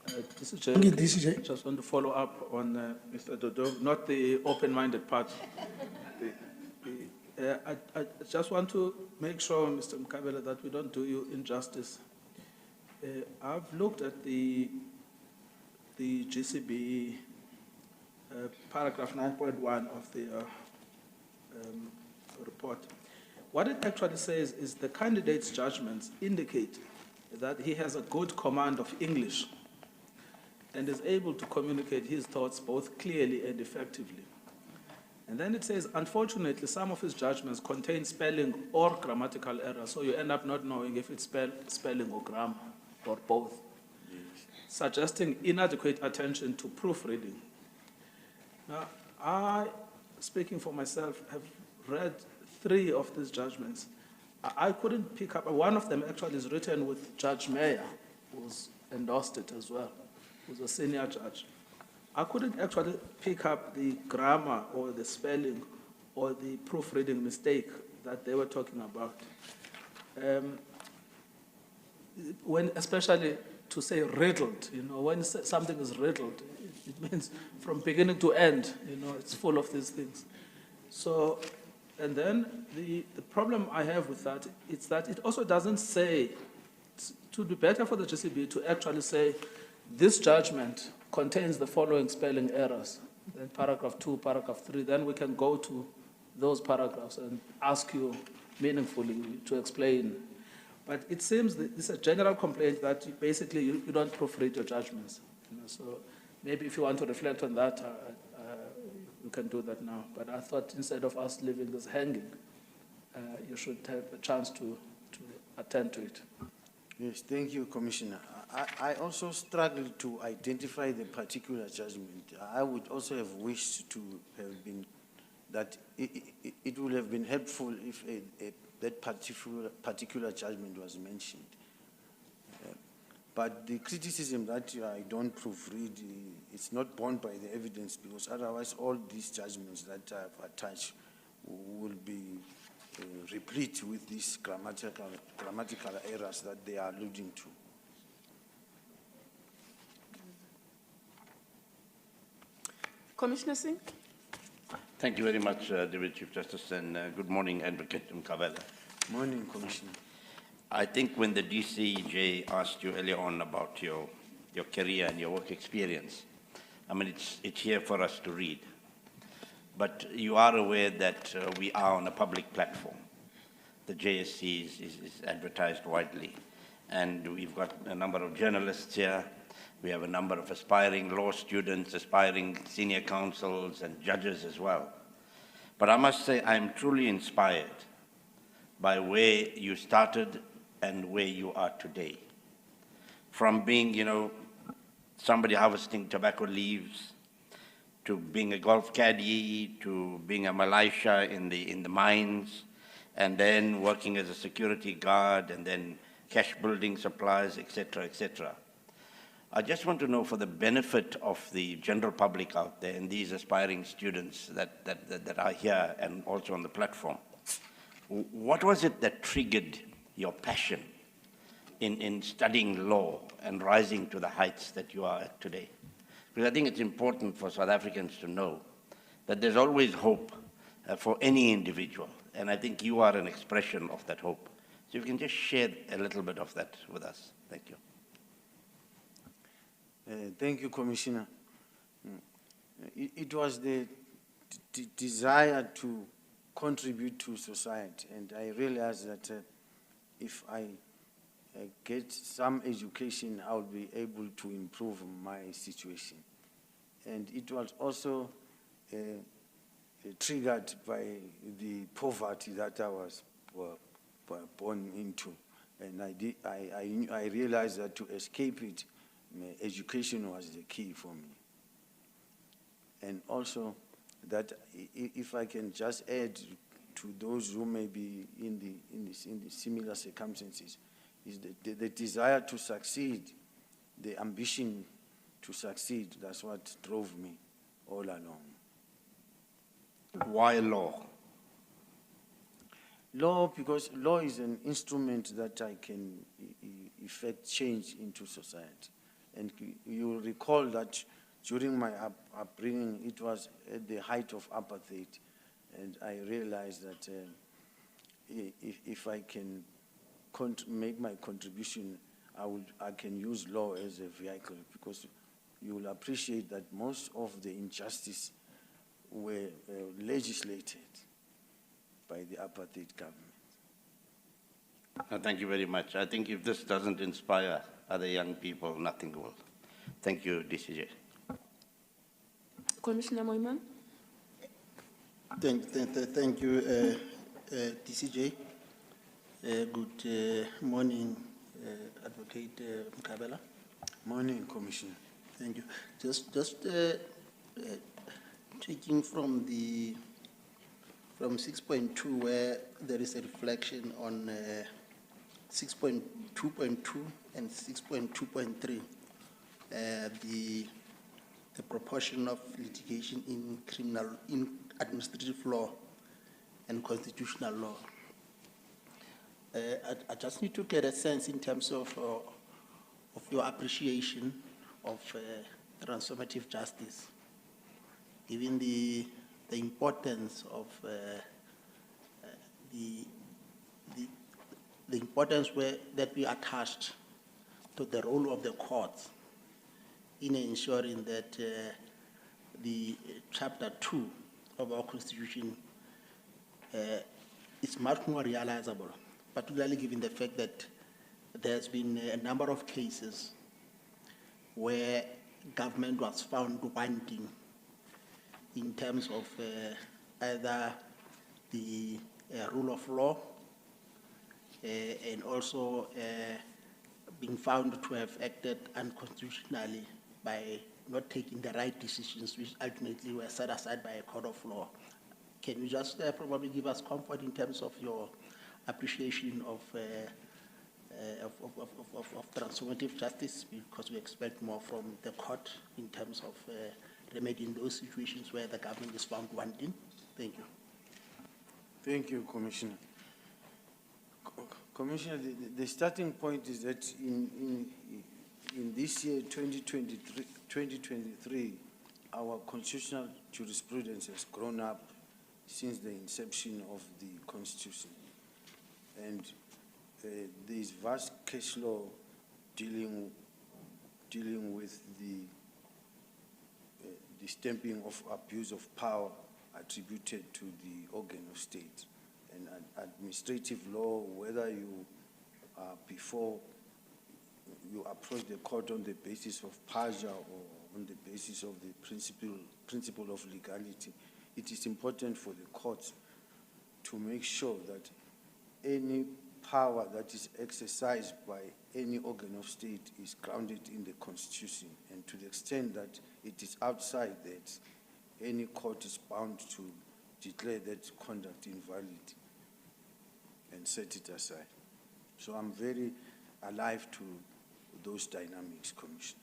DCJ. Just want to follow up on Mr. Dodo, not the open-minded part. I just want to make sure, Mr. Mkabela, that we don't do you injustice. I've looked at the GCB paragraph 9.1 of the report. What it actually says is the candidate's judgments indicate that he has a good command of English and is able to communicate his thoughts both clearly and effectively. And then it says, unfortunately, some of his judgments contain spelling or grammatical errors, so you end up not knowing if it's spelling or grammar, or both, suggesting inadequate attention to proofreading. Now, I, speaking for myself, have read 3 of these judgments. I couldn't pick up, one of them actually is written with Judge Mayer, who's endorsed it as well, who's a senior judge. I couldn't actually pick up the grammar or the spelling or the proofreading mistake that they were talking about. When, especially to say riddled, when something is riddled, it means from beginning to end, it's full of these things. So, and then the problem I have with that is that it also doesn't say, it would be better for the GCB to actually say, this judgment contains the following spelling errors, then paragraph 2, paragraph 3, then we can go to those paragraphs and ask you meaningfully to explain. But it seems that it's a general complaint that basically you don't proofread your judgments. So maybe if you want to reflect on that, you can do that now. But I thought instead of us leaving this hanging, you should have a chance to attend to it. Yes, thank you, Commissioner. I also struggled to identify the particular judgment. I would also have wished to have been, that it would have been helpful if that particular judgment was mentioned. But the criticism that I don't proofread, it's not borne by the evidence, because otherwise all these judgments that I've attached will be replete with these grammatical errors that they are alluding to. Commissioner Singh. Thank you very much, Deputy Chief Justice, and good morning, Advocate Mkabela. Morning, Commissioner. I think when the DCJ asked you earlier on about your career and your work experience, I mean, it's here for us to read. But you are aware that we are on a public platform. The JSC is advertised widely. And we've got a number of journalists here. We have a number of aspiring law students, aspiring senior counsels, and judges as well. But I must say I'm truly inspired by where you started and where you are today. From being, somebody harvesting tobacco leaves, to being a golf caddy, to being a militia in the mines, and then working as a security guard, and then cash building supplies, etc., etc. I just want to know, for the benefit of the general public out there and these aspiring students that are here and also on the platform, what was it that triggered your passion in studying law and rising to the heights that you are at today? Because I think it's important for South Africans to know that there's always hope for any individual, and I think you are an expression of that hope. So if you can just share a little bit of that with us. Thank you. Thank you, Commissioner. It was the desire to contribute to society, and I realized that if I get some education, I'll be able to improve my situation. And it was also triggered by the poverty that I was born into. And I realized that to escape it, education was the key for me. And also that if I can just add to those who may be in the similar circumstances, is the desire to succeed, the ambition to succeed. That's what drove me all along. Why law? Law, because law is an instrument that I can effect change into society. And you will recall that during my upbringing, it was at the height of apartheid. And I realized that if I can make my contribution, I can use law as a vehicle, because you will appreciate that most of the injustice were legislated by the apartheid government. Thank you very much. I think if this doesn't inspire other young people, nothing will. Thank you, DCJ. Commissioner Moiman. Thank you, DCJ. Good morning, Advocate Mkabela. Morning, Commissioner. Thank you. Just taking from 6.2, where there is a reflection on 6.2.2 and 6.2.3, the proportion of litigation in administrative law and constitutional law. I just need to get a sense in terms of your appreciation of transformative justice, given the importance of the importance that we attached to the role of the courts in ensuring that the Chapter 2 of our Constitution is much more realizable, particularly given the fact that there's been a number of cases where government was found wanting in terms of either the rule of law and also being found to have acted unconstitutionally by not taking the right decisions, which ultimately were set aside by a court of law. Can you just probably give us comfort in terms of your appreciation of transformative justice, because we expect more from the court in terms of remedying those situations where the government is found wanting? Thank you. Thank you, Commissioner. Commissioner, the starting point is that in this year, 2023, our constitutional jurisprudence has grown up since the inception of the Constitution. And there is vast case law dealing with the stamping of abuse of power attributed to the organ of state. And administrative law, whether you before you approach the court on the basis of parsia or on the basis of the principle of legality, it is important for the courts to make sure that any power that is exercised by any organ of state is grounded in the Constitution, and to the extent that it is outside that, any court is bound to declare that conduct invalid and set it aside. So I'm very alive to those dynamics, Commissioner.